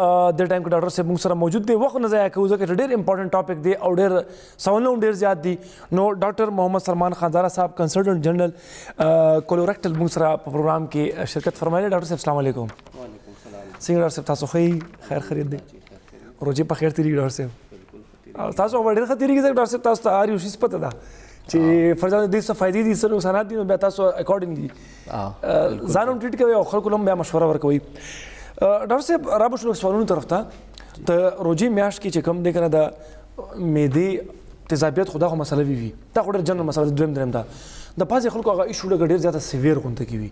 د ټایم کې ډاکټر صاحب موږ سره موجود دی. وخت نه ضایع کوو ځکه ډېر امپورټنټ ټاپک دی او ډېر سوالونه هم ډېر زیات دي. نو ډاکټر محمد سلمان خانزاده صاحب کنسلټنټ جنرال کولورکټل موږ سره په پروګرام کې شرکت فرمایلی. ډاکټر صاحب السلام علیکم. وعلیکم السلام. څنګه ډاکټر صاحب تاسو ښه خیر خرید دی روزي په خیر تیریږي ډاکټر صاحب؟ تاسو ډېر ښه تیریږي ځکه ډاکټر صاحب تاسو ته هر یو شیز پته ده چې فرضاً دې څه فایدې دي څه نقصانات دي، نو بیا تاسو اکارډنګلی ځان هم ټریټ کوئ او خلکو هم بیا مشوره ورکوئ. ډاکټر صاحب را به شو سوالونو طرف ته. د روژې میاشت کې چې کوم دی که نه د معدې تیزابیت خو دا خو مسله وي دا خو ډېر جنرل مسله دویم دریم ده. د بعضې خلکو هغه ایشو ډېر زیاته سیویر غونته کې وي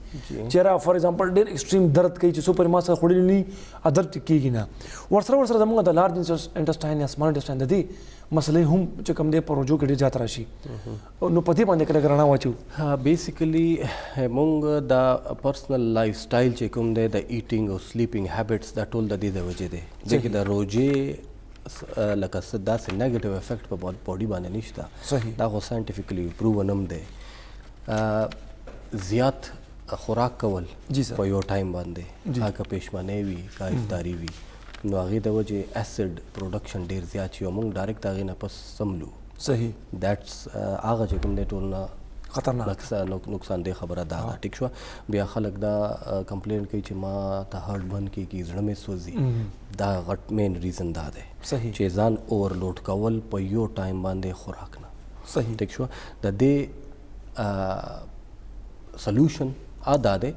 چې یاره فار ایگزامپل ډېر ایکسټریم درد کوي چې څو پورې ما سره خوړلي نه درد ټیک کېږي نه. ورسره زموږ د لارج انټسټاین یا سمال انټسټاین د دې مسلې هم چې کوم دی په روژو کې ډېر زیات راشي، نو په دې باندې کله رڼا واچو. بیسیکلی موږ د پرسنل لایف سټایل چې کوم دی د ایټینګ او سلیپینګ هیبټس دا ټول د دې د وجې دی ځکه د روژې لکه څه داسې نیګیټیو افیکټ په باډي باندې نشته. دا خو ساینټیفیکلی پروون هم دی. زیات خوراک کول په یو ټایم باندې که پېشمنۍ وي که افطاري وي نو هغې د وجې اسید پروډکشن ډېر زیات شي او موږ ډایرکټ هغې نه پس سملو. صحیح دیټس هغه چې کوم دی ټول نه خطرناک نقصان دی خبره دا ده. ټیک شوه. بیا خلک دا کمپلین کوي چې ما ته هارټ بند کېږي زړه مې سوځي. دا غټ مین ریزن دا دی چې ځان اوورلوډ کول په یو ټایم باندې خوراک نه. صحیح. ټیک شوه. د دې سلوشن دا دی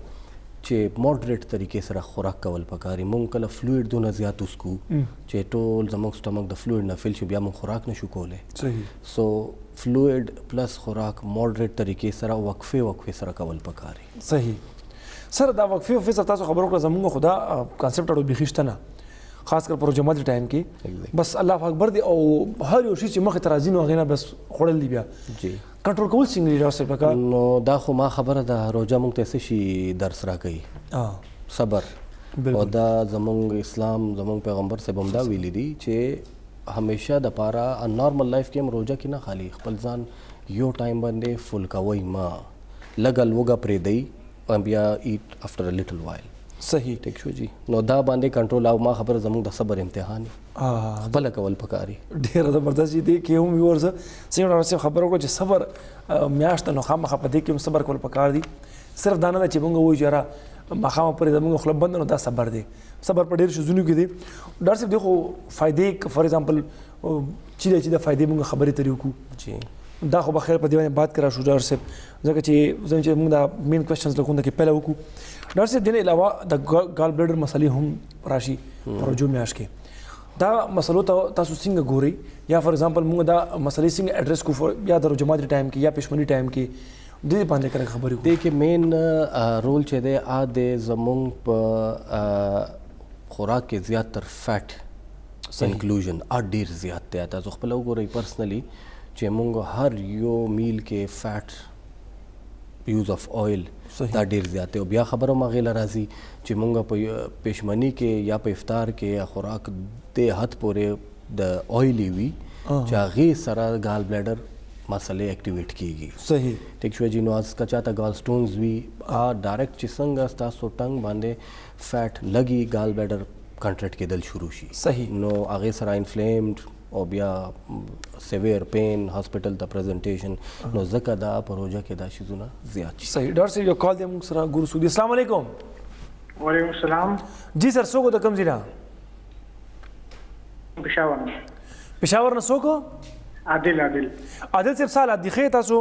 چې موډریټ طریقې سره خوراک کول پکاري. مونږ کله فلویډ دونه زیات وسکو چې ټول زموږ سټمک د فلویډ نه فل شي بیا مونږ خوراک نشو کولی. صحیح. سو فلویډ پلس خوراک موډریټ طریقې سره وقفې سره کول پکاري. صحیح. سر دا وقفې سره تاسو خبرو کړه زموږ خو دا کانسپټ اړو بیخي شته نه، خاص کر پر جمعه ټایم کې بس الله اکبر دی او هر یو شی چې مخې ته راځي نو هغې نه بس خوړل دي بیا جی کنټرول کول څنګه دي ډاکټر صاحب؟ نو دا خو ما خبره ده روژه مونږ ته څه شي درس راکوي؟ صبر. او دا زمونږ اسلام زمونږ پیغمبر صاحب هم دا ویلي دي چې همیشه د پاره نارمل لایف کې هم روژه کې نه خالي خپل ځان یو ټایم باندې فل کوئ ما لږه لوږه پرېږدئ او بیا ایټ افټر ا لیټل وایل. صحیح. ټیک شو جی. نو دا باندې کنټرول او ما خبره زموږ د صبر امتحان خپله کول پکاري. ډېره زبردست دي کې هم ویورز څنګه ډاکټر صاحب خبره وکړه چې صبر میاشت نو خامخا په دې کې هم صبر کول پکار دي. صرف دا نه ده چې مونږ وایو چې یاره ماښام پورې زموږ خوله بند نو دا صبر دی. صبر په ډېرو شیزونو کې دی. ډاکټر صاحب دی خو فایدې فار ایگزامپل چې د فایدې مونږ خبرې ترې وکړو جی دا خو به خیر په دې باندې بات کرا شو ډاکټر صاحب ځکه چې موږ دا مین کوېشنز لکونه کې پهله وکړو. ډاکټر صاحب دې نه علاوه د ګال بلیډر مسلې هم راشي په روژو میاشت کې. دا مسلو ته تاسو څنګه ګورئ یا فار ایگزامپل موږ دا مسلې څنګه اډرس کو یا د روژه ماتي ټایم کې یا پېشمني ټایم کې دې باندې کله خبرې وکړو؟ دې کې مین رول چې دی د زموږ په خوراک کې زیاتر فیټ انکلوژن ډېر زیات دی. تاسو خپله وګورئ پرسنلي چې موږ هر یو میل کې فیټ یوز اف آیل دا ډېر زیات دی. او بیا خبره هم هغې له راځي چې موږ په پېشمني کې یا په افطار کې یا خوراک دې حد پورې د آیلي وي چې هغې سره ګال بلیډر مسلې اکټیویټ کېږي. صحیح. ټیک شوه جي. نو که چاته ګال سټونز وي ډایرکټ چې څنګه ستاسو ټنګ باندې فیټ لګي ګال بلیډر کنټریکټ کېدل شروع شي. صحیح. نو هغې سره انفلیمډ او بیا سیویر پین هاسپټل ته پریزنټیشن نو ځکه دا په روژه کې دا شیزونه زیات شي. صحیح. ډاکټر صاحب یو کال دی موږ سره ګورو سودي. السلام علیکم. وعلیکم السلام. جی سر څوک د کوم ځای نه؟ پېښور نه څوک؟ عادل صاحب څه حالات دي؟ ښه تاسو؟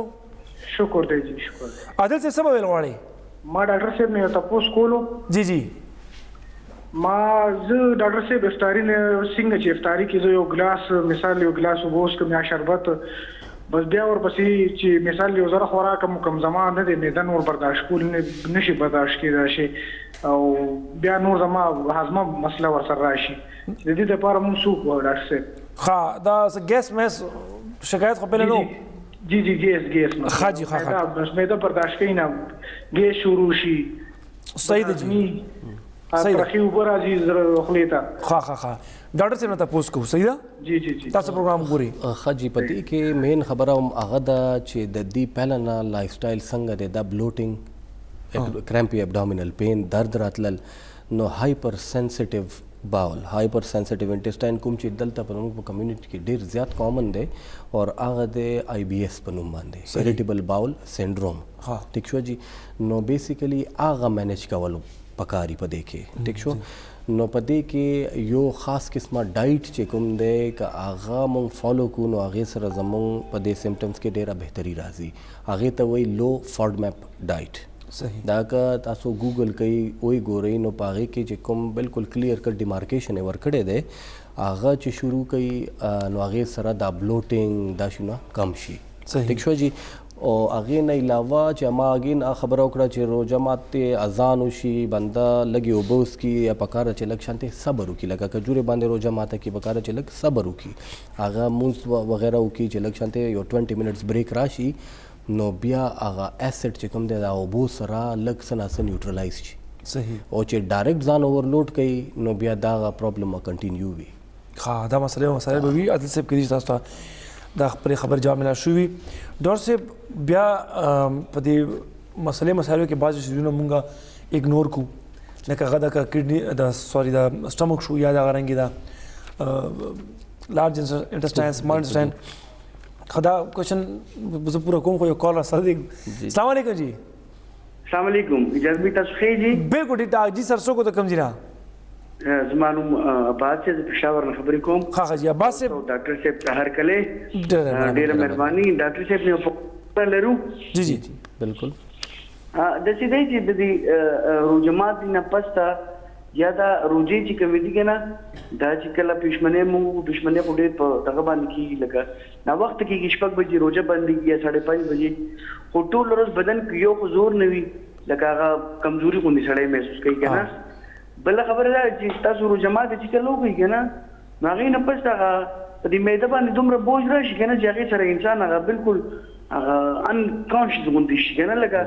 شکر دی جی شکر. عادل صاحب څه به ویل غواړئ؟ ما ډاکټر صاحب نه یو تپوس کولو. جی جی. ما زه ډاکټر صاحب افطاري نه څنګه چې افطاري کې زه یو ګلاس مثال یو ګلاس اوبه وڅښم یا شربت بس بیا ورپسې چې مثال یو ذره خوراک کم زما نه دی معده نور برداشت کول نشي برداشت کېدای شي او بیا نور زما هاضمه مسله ورسره راشي. د دې دپاره مونږ څه وکړو ډاکټر صاحب؟ ښه دا ګیس میس شکایت خو پهله نو؟ جی ګیس ښه جي ښه بس معده برداشت کوي نه ګیس شروع شي. صحیح دی جی. ترخی اوبه راځي خولې ته. ښه ډاکټر صاحب نه تپوس کوو. صحیح ده. جی تاسو پروګرام ګورئ. ښه جي. په دې کې مین خبره هم هغه ده چې د دې پهله نه لایف سټایل څنګه دی دا بلوټینګ کرامپي ابډومینل پین درد راتلل نو هایپر سنسټیو باول هایپر سنسټیو انټسټاین کوم چې دلته په موږ په کمیونټي کې ډیر زیات کامن دی او هغه د آی بی ایس په نوم باندې اریټیبل باول سینډروم ټیک شو جی نو بیسیکلی هغه مینیج کولو پکاري په دې کې ټیک شو نو په دې کې یو خاص قسمه ډایټ چې کوم دی که هغه مونږ فالو کړو نو هغې سره زمونږ په دې سمټمز کې ډیره بهتري راځي هغې ته وایي لو فاډمیپ ډایټ صحیح دا که تاسو ګوګل کوئ وی ګورئ نو په هغې کې چې کوم بالکل کلیر کټ ډیمارکیشن یې ورکړی دی هغه چې شروع کوي نو هغې سره دا بلوټینګ دا شونه کم شي ټیک شو جی او هغې نه علاوه چې ما اګین خبره وکړه چې روژه ماتې اذان وشي بنده لږې اوبه وڅښي یا پکار چې لږ شانتې صبر وکړي لکه کجورې باندې روژه ماته کې پکار چې لږ صبر وکړي هغه مونځ وغیره وکړي چې لږ شانتې یو 20 منټس بریک راشي نو بیا هغه اسید چې کوم دی د اوبو سره لږ څه ناڅه نیوټرلایز شي صحیح او چې ډایرکټ ځان اوورلوډ کوي نو بیا دا هغه پرابلم به کنټینیو وي ها دا مسله به وي عادل صاحب کې تاسو ته دا خپل خبر جواب ملا شوی ډاکټر صاحب بیا په دې مسایلو کې بعض شیونه مونږه اګنور کو لکه غدا کا کډنی دا سوري دا سټمک شو یا دا غرنګي دا لارج انټسټاین سمال انټسټاین خدا کوشن زه پورا کوم خو یو کال سره دی السلام علیکم جی السلام علیکم اجازه می تاسو خې جی بالکل ټیک جی سر سو کو ته کم جی نه زمانوم عباس سے پېښور نه خبرې کوم ها جی عباس صاحب ډاکټر صاحب ته هر کله ډېر مهرباني ډاکټر صاحب نه په لرو جی جی بالکل د سې دی چې د دې روجمات نه پستا یا دا روجي چې کوي دي کنه دا چې کله پښمنه په ډېر په دغه باندې کې لګا نا وخت کې شپږ بجې روزه باندې یا 5:30 بجې خو ټول ورځ بدن کې یو حضور نوي لکه هغه کمزوري غوندي سړی محسوس کوي کنه بل خبره ده چې تاسو روجمات چې کله وګورئ کنه هغه نه پستا په دې میده باندې دومره بوج راشي کنه چې هغه سره انسان هغه بالکل ان کانشس غوندي شي کنه لکه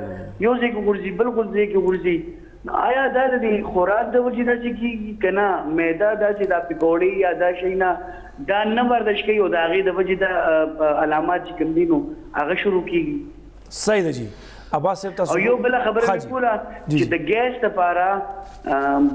یو ځای کې ورځي بالکل ځای کې ورځي آیا دا د خوراک د وجې دا چې کېږي که نه معده دا چې دا پکوړې یا دا شی نه دا نه برداشت کوي او د هغې د وجې دا علامات چې کوم دي نو هغه شروع کېږي صحیح ده جی عباس صاحب تاسو او یو بله خبره مې کوله چې د ګیس دپاره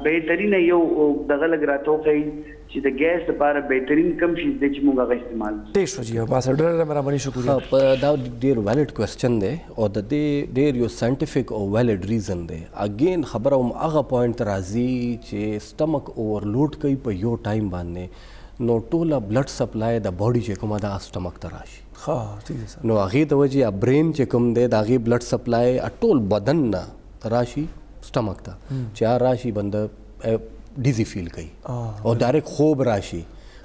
بهترینه یو دغه لږ راته وښیي چې د ګیس لپاره بهترین کم شي دی چې موږ هغه استعمال ټیک شو جی عباس ډېر مهرباني شکریه دا ډېر ویلډ کوېسچن دی او د دې ډېر یو ساینټیفیک او ویلډ ریزن دی اګین خبره هم هغه پوینټ ته راځي چې سټمک اوورلوډ کوي په یو ټایم باندې نو ټوله بلډ سپلای د باډي چې کومه ده سټمک ته راشي ها ٹھیک ہے سر نو هغې د وجې برین چې کوم دی د هغې بلډ سپلای ټول بدن نه راشي سټمک ته چې هغه راشي بنده ډیزی فیل کوي او ډایرکټ خوب راشي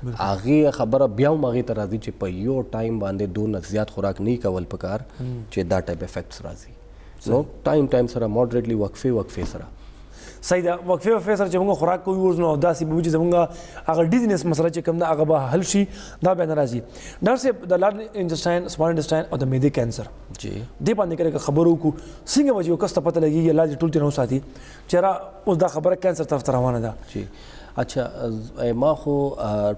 هغې خبره بیا هم هغې ته راځي چې په یو ټایم باندې دونه زیات خوراک نه کول پکار چې دا ټایپ افیکټس راځي نو ټایم سره موډریټلی وقفې سره صحیح ده وقفې سره چې موږ خوراک کوو نو داسې به وي چې زموږ هغه ډیزنس مسله چې کوم ده هغه به حل شي دا بیا نه راځي ډاکټر صاحب د لارج انټسټاین سمال انټسټاین او د معدې کینسر جی دې باندې کله خبرو کو څنګه به یو کس ته پته لګي الله دې ټول ته نو ساتي چې را اوس دا خبره کینسر طرف ته روانه ده جی اچھا ما خو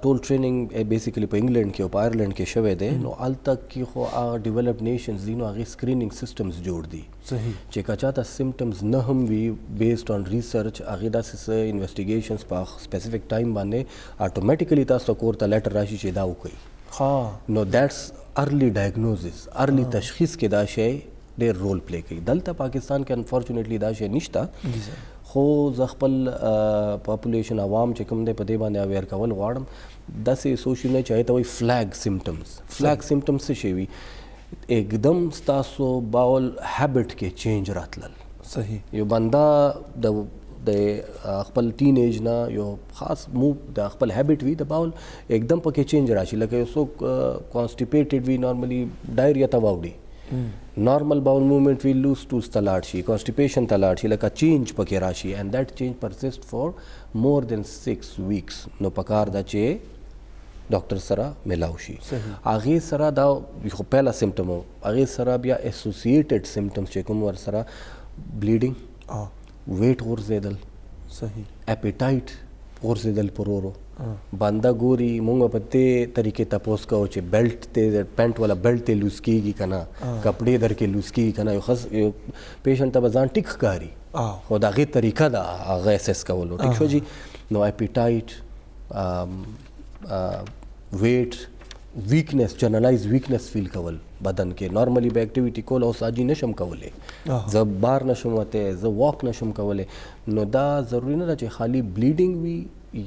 ټول ټریننګ بیسیکلی په انګلند کې او په آیرلند کې شوی دی نو هلته کې خو هغه ډیولپډ نیشنز دي نو هغې سکرینینګ سسټمز جوړ دي صحیح چې که چاته سمټمز نه هم وي بیسډ آن ریسرچ هغې داسې څه انویسټیګیشنز په سپیسیفک ټایم باندې اټومیټیکلی تاسو کور ته لیټر راشي چې دا وکړئ ها نو دیټس ارلی ډایګنوزس ارلی تشخیص کې دا شی ډېر رول پلی کوي دلته پاکستان کې انفارچونیټلی دا شی نشته خو زه خپل پاپولیشن عوام چې کوم دی په دې باندې اویر کول غواړم داسې سوچونه چې هغې ته وایي فلیګ سمټمز څه شی وي एकदम ستاسو باول هابټ کې چینج راتلل صحیح یو بنده د خپل ټین ایج نه یو خاص موو د خپل هابټ وي د باول एकदम پکې چینج راشي لکه یو څوک کانسټیپیټډ وي نارملی ډایریا ته واوړي نارمل باول موومنٹ وی لوز ټوز ته لاړ شي کانسټیپیشن ته لاړ شي لکه چینج پکې راشي اینڈ دیٹ چینج پرسسٹ فار مور دین 6 ویکس نو پکار دا چې ډاکټر سره ملاو شي هغې سره دا خو پهله سمټم هغې سره بیا اسوسییټډ سمټمز چې کوم ور سره بلیډینګ ویټ غورځېدل صحیح اپیټایټ غورځېدل پرورو بنده ګوري مونږ په دې طریقې تپوس کوو چې بیلټ ته پینټ والا بیلټ ته لوز کېږي که نه کپړې در کې لوز کېږي که نه یو پیشنټ ته به ځان ټیک ښکاري خو د هغې طریقه ده هغه اسیس کولو ټیک شو جي نو اپیټایټ ویټ ویکنس جنرالایز ویکنس فیل کول بدن کې نارملی به اکټیویټي کول او ساجي نشم کولی زه بار نشم وته زه واک نشم کولی نو دا ضروری نه ده چې خالی بلیډینګ وي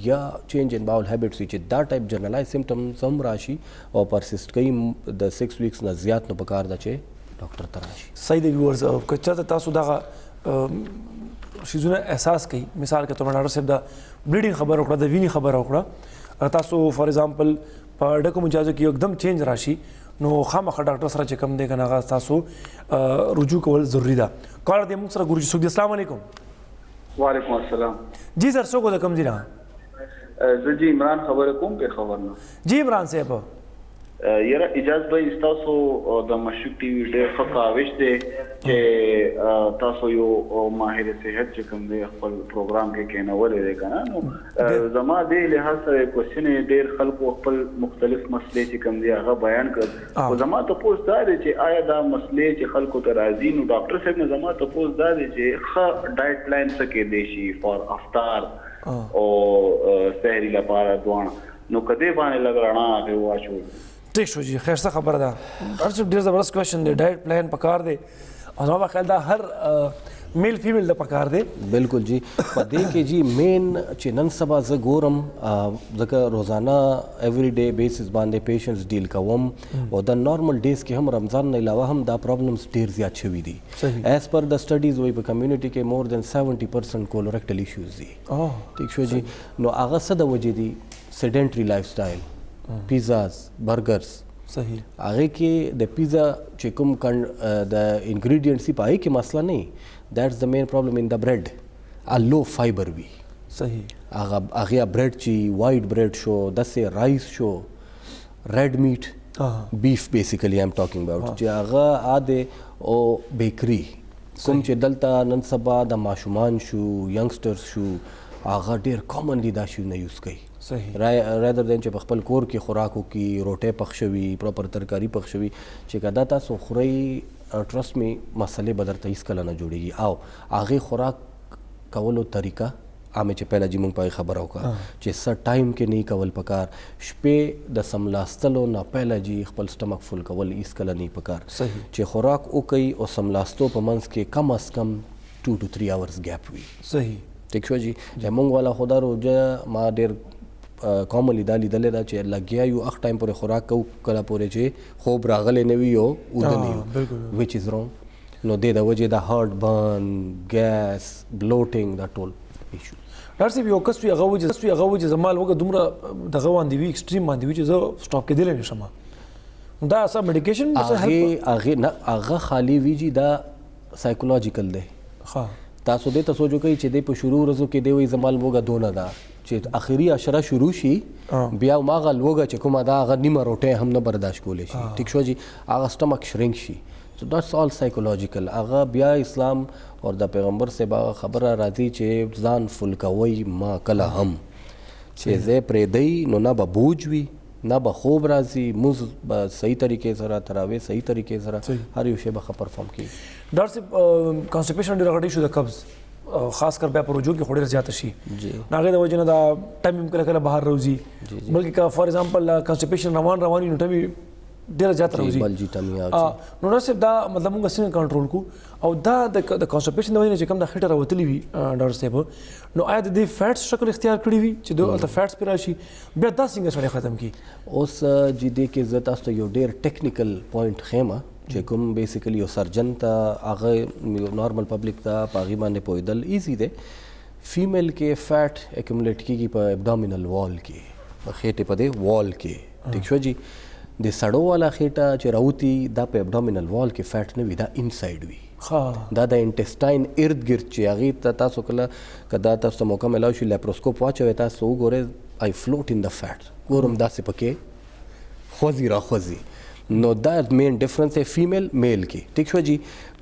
یا چینج ان باول هیبټس وي چې دا ټایپ جنرالایز سمټمز هم راشي او پرسیسټ کوي د 6 ویکس نه زیات نو پکار ده چې ډاکټر ته راشي. صحیح دی ویورز که چېرته تاسو دغه شیزونه احساس کوي مثال کې تاسو ډاکټر صاحب د بلیډینګ خبر وکړه د ویني خبر وکړه تاسو فار ایگزامپل په ډکو مجازو کې یکدم چینج راشي نو خامخا ډاکټر سره چې کم دی کنه هغه تاسو رجوع کول ضروری ده. کال دې موږ سره ګورجي سوګ السلام علیکم. وعلیکم السلام. جی سر څوک د کم دی نه زه جی عمران خبره کوم په خبر نه جی عمران صاحب یاره اجازه به تاسو د مشک ټي وي ډېر ښه کاوش دی چې تاسو یو ماهر صحت چې کوم دی خپل پروګرام کې کېنولې دی که نه نو زما دې لحاظ سره کوېسچن ډېر خلکو خپل مختلف مسلې چې کوم دی هغه بیان کړل خو زما تپوس دا دی چې آیا دا مسلې چې خلکو ته راځي نو ډاکټر صاحب نه زما تپوس دا دی چې ښه ډایټ پلان څه کېدی شي فار افطار او سحري لپاره دواړه نو کدی باندې لږ رڼا هغې واچول. ٹھیک شو جی خیر څه خبره ده ډاکټر صاحب ډېر زبردست کوېشن دی ډایټ پلان پکار دی او زما په خیال دا هر میل فیمیل د پکار دی. بالکل جی په دې کې جی مین چې نن سبا زه ګورم ځکه روزانه ایوری ډے بیسس باندې پیشنټس ډیل کوم او د نارمل ډیز کې هم رمضان نه علاوه هم دا پرابلمس ډیر زیات شوي دي. ایز پر د سټډیز وایي په کمیونټي کې مور دین 70% کولوریکټل ایشوز دي. ټیک شو جی نو هغه څه د وجې دي سیډنټري لایف سټایل پیزاز برګرز صحیح هغه کې د پیزا چې کوم د انګریډینټس په هغه کې مسله نه دیټس د مین پرابلم ان د بریډ ا لو فایبر وي صحیح هغه بریډ چې وایټ بریډ شو دسه رایس شو ریډ میټ بیف بیسیکلی ایم ټاکینګ اباوت چې هغه اده او بیکری کوم چې دلته نن سبا د ماشومان شو ینګسټرز شو هغه ډیر کامنلی دا شی نه یوز کوي صحیح رادر دین چې په خپل کور کې خوراکو کې روټه پخښوي پراپر ترکاری پخښوي چې کدا تاسو خوري ټرست می مسلې بدرته هیڅ کله نه جوړیږي او هغه خوراک کولو طریقه عامه چې پهلا جی مونږ په خبر اوکا چې سر ټایم کې نه کول پکار شپې د سملاستلو نه پهلا جی خپل سټمک فل کول هیڅ کله نه پکار چې خوراک او کوي او سملاستو په منځ کې کم از کم 2 to 3 hours ګیپ وي. صحیح ټیک شو جی زمونږ والا خدا روزه ما ډیر کاملی دا لیدلې ده چې لګیا یو اخ ټایم پورې خوراک کو کله پورې چې خوب راغلی نه وي او اوده نه وي وچ از رونګ نو دې د وجې د هارټ برن ګیس بلوټینګ دا ټول ایشو. ډاکټر صاحب یو کس وي هغه وجې زما لوګه دومره دغه باندې وي ایکسټریم باندې وي چې زه سټاپ کېدلی نه شم دا څه میډیکیشن هغه خالی وي چې دا سایکولوجیکل دی. تاسو دې ته سوچو کوي چې دې په شروع ورځو کې دی وي زما لوګه دونه ده چې اخري عشره شروع شي بیا ماغه لوګه چې کومه دا هغه نیمه روټه هم نه برداشت کولی شي. ټیک شو جی هغه سټمک شرینک شي سو دټس آل سایکولوجیکل. هغه بیا اسلام او د پیغمبر سے خبره راځي چې ځان فل کوي ما کله هم چې زه پرې دی نو نه به بوج وي نه به خوب راځي موز به صحیح طریقې سره تراوی صحیح طریقې سره هر یو شی به پرفارم کوي. ډاکټر صاحب کانسټیپیشن ډېر غټ شو د قبض خاص کر بیا په رجوع کې خو ډېر زیاته شي هغې د وجې نه دا ټایم کله کله بهر راوځي بلکې که فار ایگزامپل کانسټیپیشن روان وي نو ټایم ډېره زیاته راوځي نو ډاکټر صاحب دا مطلب موږ څنګه کنټرول کړو او دا د کانسټیپیشن د وجې نه چې کوم دا خېټه راوتلې وي ډاکټر صاحب نو آیا د دې فیټس شکل اختیار کړی وي چې دلته فیټس پرې راشي بیا دا څنګه سړی ختم کړي. اوس جی دې کې زه تاسو ته یو ډېر ټیکنیکل پوینټ ښیم چې کوم بیسیکلی یو سرجن ته هغه نارمل پبلک ته په هغې باندې پوهېدل ایزي دی. فیمیل کې فیټ اکیومولیټ کېږي په ابډامینل وال کې په خېټې په دې وال کې. ټیک شو جی د سړو والا خېټه چې راوتي دا په ابډامینل وال کې فیټ نه وي دا انسایډ وي دا د انټسټاین ارد ګرد چې هغې ته تاسو کله که دا تاسو ته موقع میلاو شي لیپروسکوپ واچوئ تاسو وګورئ آی فلوټ ان د فیټ ګورم داسې پکې خوځي راخوځي نو دا مین ډفرنس دی فیمیل میل کې. ټیک شو جی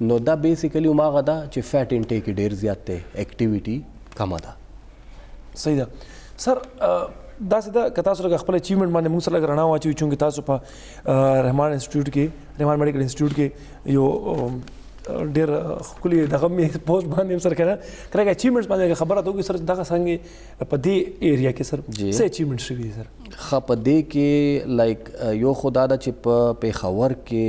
نو دا بیسیکلی هماغه ده چې فیټ انټیک ډېر زیات دی اکټیویټي کمه ده. صحیح ده سر داسې ده که تاسو لږ خپل اچیومنټ باندې موږ سره لږ رڼا واچوي چونکې تاسو په رحمان انسټیټیوټ کې رحمان میډیکل انسټیټیوټ کې یو ډېر ښکلي دغه مې پوسټ باندې سر کړه کله اچیومنټس باندې خبره ته وکړي سر دغه څنګه په دې ایریا کې سر څه اچیومنټ شوي دي سر ښه په دې کې لایک یو خو دا ده چې په پیښور کې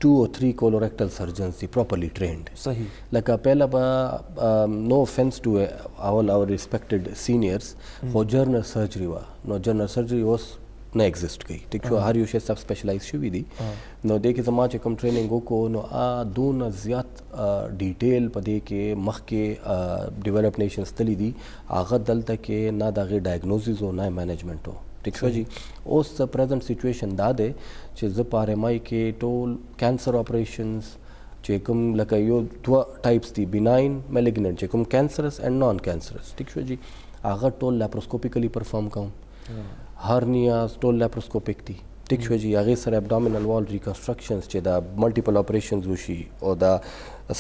2 or 3 colorectal surgeons دي properly trained صحیح لکه پهله به no offense to all our respected seniors خو جنرال سرجري وه نو جنرال سرجري اوس نه ایگزیسټ کوي ټیک شو هر یو شی سب سپیشلایز شوي دي نو دې کې زما چې کوم ټریننګ وکړو نو دونه زیات ډیټیل په دې کې مخکې ډیولپ نیشنز تللی دي هغه دلته کې نه د هغې ډایګنوزز او نه مینجمنټ و ټیک شو جی اوس پریزنټ سچویشن دا دی چې زه په آر ایم آی کې ټول کینسر اپریشنز چې کوم لکه یو 2 ټایپس دي بیناین میلیګننټ چې کوم کینسرس اینڈ نان کینسرس ټیک شو جی هغه ټول لیپروسکوپیکلی پرفارم کوم هرنیاز ټول لیپروسکوپیک دي ټیک شو جی هغې سره ابډامینل وال ریکنسټرکشنز چې د ملټیپل اپریشنز وشي او د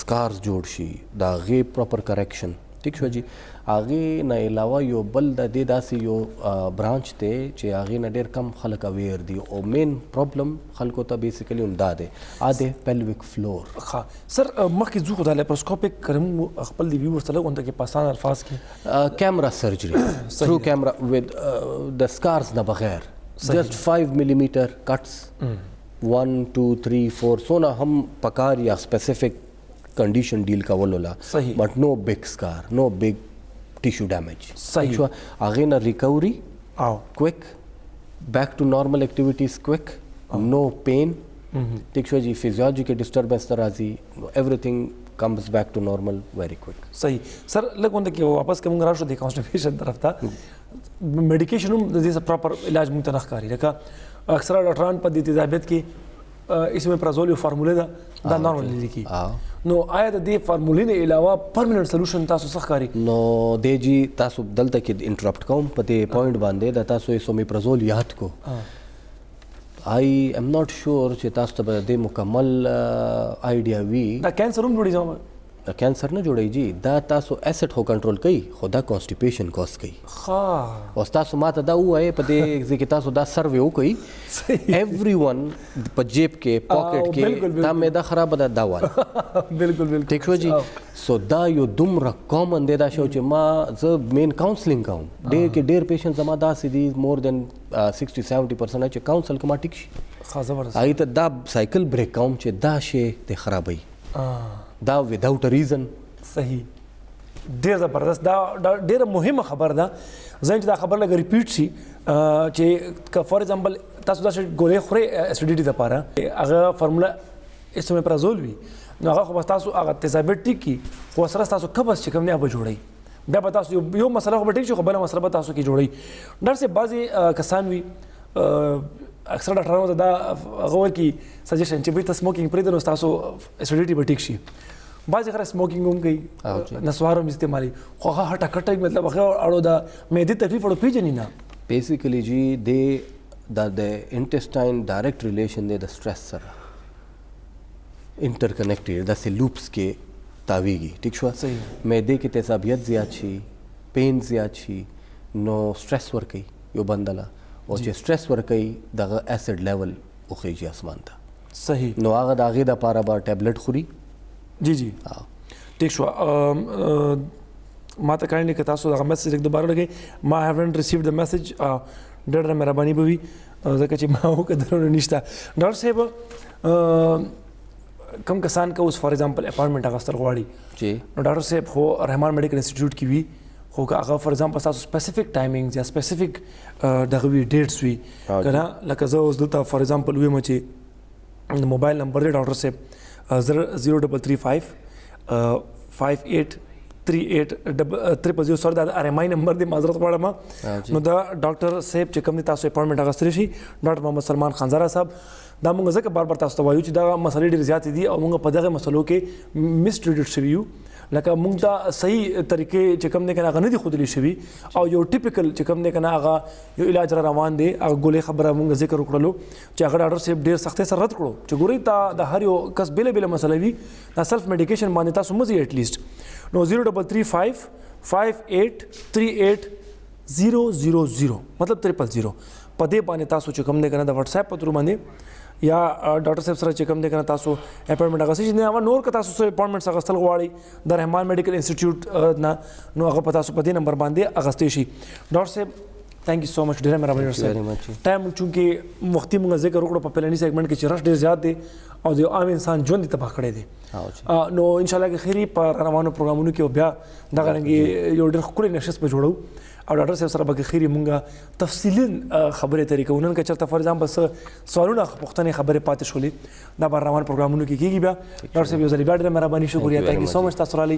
سکارز جوړ شي د هغې پراپر کریکشن ټیک شو جی هغې نه علاوه یو بل د دې داسې یو برانچ دی چې هغې نه ډېر کم خلک اویر دي او مین پرابلم خلکو ته بیسیکلی هم دا دی دی پیلویک فلور ښه سر مخکې ځو خو دا لیپروسکوپیک کرم خپل دی ویور سره غونډه کې په آسان الفاظ کې کیمرا سرجري تھرو کیمرا ود د سکارز نه بغیر جسٹ 5 millimeter cuts 1 2 3 4 سونه هم پکار یا سپیسیفک کنډیشن ډیل کولو لا بٹ نو بگ سکار نو بگ ټیشو ډیمیج صحیح شو هغې نه ریکوري کویک بیک ټو نارمل اکټیویټیز کویک نو پین ټیک شو جی فزیولوجي کې ډسټربنس ته راځي ایوریثینګ comes back to normal very quick. صحیح سر لږ غونډه کې واپس کوم راشو د کانسټیپیشن طرف ته میډیکیشن هم د دې پراپر علاج مونږ ته نه ښکاري لکه اکثره ډاکټران په دې تیزابیت کې اسمه پرازول یو فارموله ده دا نارمل لیکي نو آیا د دې فارمولې نه علاوه پرمننٹ سولوشن تاسو څه ښکاري نو دی جی تاسو دلته کې انټرپټ کوم په دې پوینټ باندې د تاسو ایسومیپرازول یاد کو I am not sure چې تاسو ته د مکمل آیډیا وي دا کینسر هم جوړی ځم کینسر نه جوړی جی دا تاسو ایسټ هو کنټرول کوي خو دا کانسټیپیشن کوز کوي ها او تاسو ماته دا وایي په دې ځکه تاسو دا سروې وکړي ایوری ون په جیب کې پاکټ کې دا مې دا خراب ده دا وایي بالکل ټیک شو جی سو دا یو دومره کامن دی دا شو چې ما زه مین کاونسلینګ کوم ډېر کې ډېر پیشنټ زما داسې دي مور دین 60-70% چې کاونسل کوم ټیک شي ښه زبردست هغې ته دا سایکل بریک کوم چې دا شی د خرابوي دا without a reason صحیح ډېر زبردست دا ډېره مهمه خبر ده زه چې دا خبر لږ ریپیټ شي چې که فار ایگزامپل تاسو داسې ګولۍ خورئ اسیډیټي دپاره هغه فارموله ایسومیپرازول وي نو هغه خو به تاسو هغه تیزابیت ټیک کړي خو سره ستاسو قبض چې کوم دی هغه به جوړوي بیا به تاسو یو مسله خو به ټیک شي خو بله مسله به تاسو کې جوړوي ډاکټر صاحب بعضې کسان وي اکثر ډاکټرانو ته دا هغه ورکړي سجیشن چې بهته سموکینګ پرېږدئ نو ستاسو اسیډیټي به ټیک شي بعضې خلک سموکینګ هم کوي نسوار هم استعمالوي خو هغه هټه کټه مطلب هغه اړو د معدې تکلیف اړو پېژني نه بیسیکلی جی د انټسټاین ډایرکټ ریلیشن دی د سټرس سره انټرکنیکټډ داسې لوپس کې تاویږي ټیک شوه معدې کې تیزابیت زیات شي پین زیات شي نو سټرس ورکوي یو بندله او چې سټرس ورکوي دغه اسید لیول وخیږي اسمان ته صحیح نو هغه د هغې دپاره به ټیبلټ خوري جی ټیک شوه ما ته کاینډلی که تاسو دغه میسج لږ دوباره لګئ ما هیونټ ریسیوډ د میسج ډېره مهرباني به وي ځکه چې ما وکتلو نشته ډاکټر صاحب کم کسان که اوس فار ایگزامپل اپاینټمنټ اخیستل غواړي نو ډاکټر صاحب خو رحمان میډیکل انسټیټیوټ کې وي خو که هغه فار ایگزامپل تاسو سپیسیفک ټایمینګز یا سپیسیفک دغه وي ډیټس وي که نه لکه زه اوس دلته فار ایگزامپل ویم چې د موبایل نمبر دی ډاکټر صاحب 0335 5838 000 سر دا آر ایم آی نمبر دی معذرت غواړم نو دا ډاکټر صاحب چې کوم دی تاسو اپاینټمنټ اخیستلی شي ډاکټر محمد سلمان خانزاره صاحب دا موږ ځکه بار بار تاسو ته وایو چې دا مسلې ډېرې زیاتې دي او موږ په دغه مسلو کې مس ټریټډ شوي یو لکه موږ ته صحیح طریقې چې کوم دی که نه هغه نه دي ښودلي شوي او یو ټیپیکل چې کوم دی که نه هغه یو علاج را روان دی هغه ګولۍ خبره موږ ذکر وکړلو چې هغه ډاکټر صاحب ډېر سختۍ سره رد کړو چې ګورئ تا د هر یو کس بېله بېله مسله وي دا سلف میډیکیشن باندې تاسو مه ځئ ایټلیسټ نو 0335 5838 000 مطلب 000 په دې باندې تاسو چې کوم دی که نه د واټساپ په تھرو باندې یا ډاکټر صاحب سره چې کوم دی کنه تاسو اپوینټمنټ اغوستئ چې نه نور که تاسو سره اپوینټمنټ اغوستل غواړئ د رحمان میډیکل انسټیټیوټ نه نو هغه په تاسو په دې نمبر باندې اغوستی شي. ډاکټر صاحب تھینک یو سو مچ ډیره مهرباني ورسره ټایم چونکې وختي موږ ذکر وکړو په پلاني سیګمنټ کې چې رش ډیر زیات دی او د عام انسان ژوند تباہ کړی دی نو ان شاء الله کې خیری په روانو پروګرامونو کې بیا دغه رنګ یو ډیر ښکلی نشست به جوړو او ډاکټر صاحب سره به خیری مونږه تفصیلي خبرې ترې کوو. نن که چېرته فار ایگزامپل څه سوالونه پوښتنې خبرې پاتې شولې دا به روان پروګرامونو کې کېږي. بیا ډاکټر صاحب یو ځل بیا ډېره مهرباني شکریه. تھینک یو سو مچ تاسو راغلئ.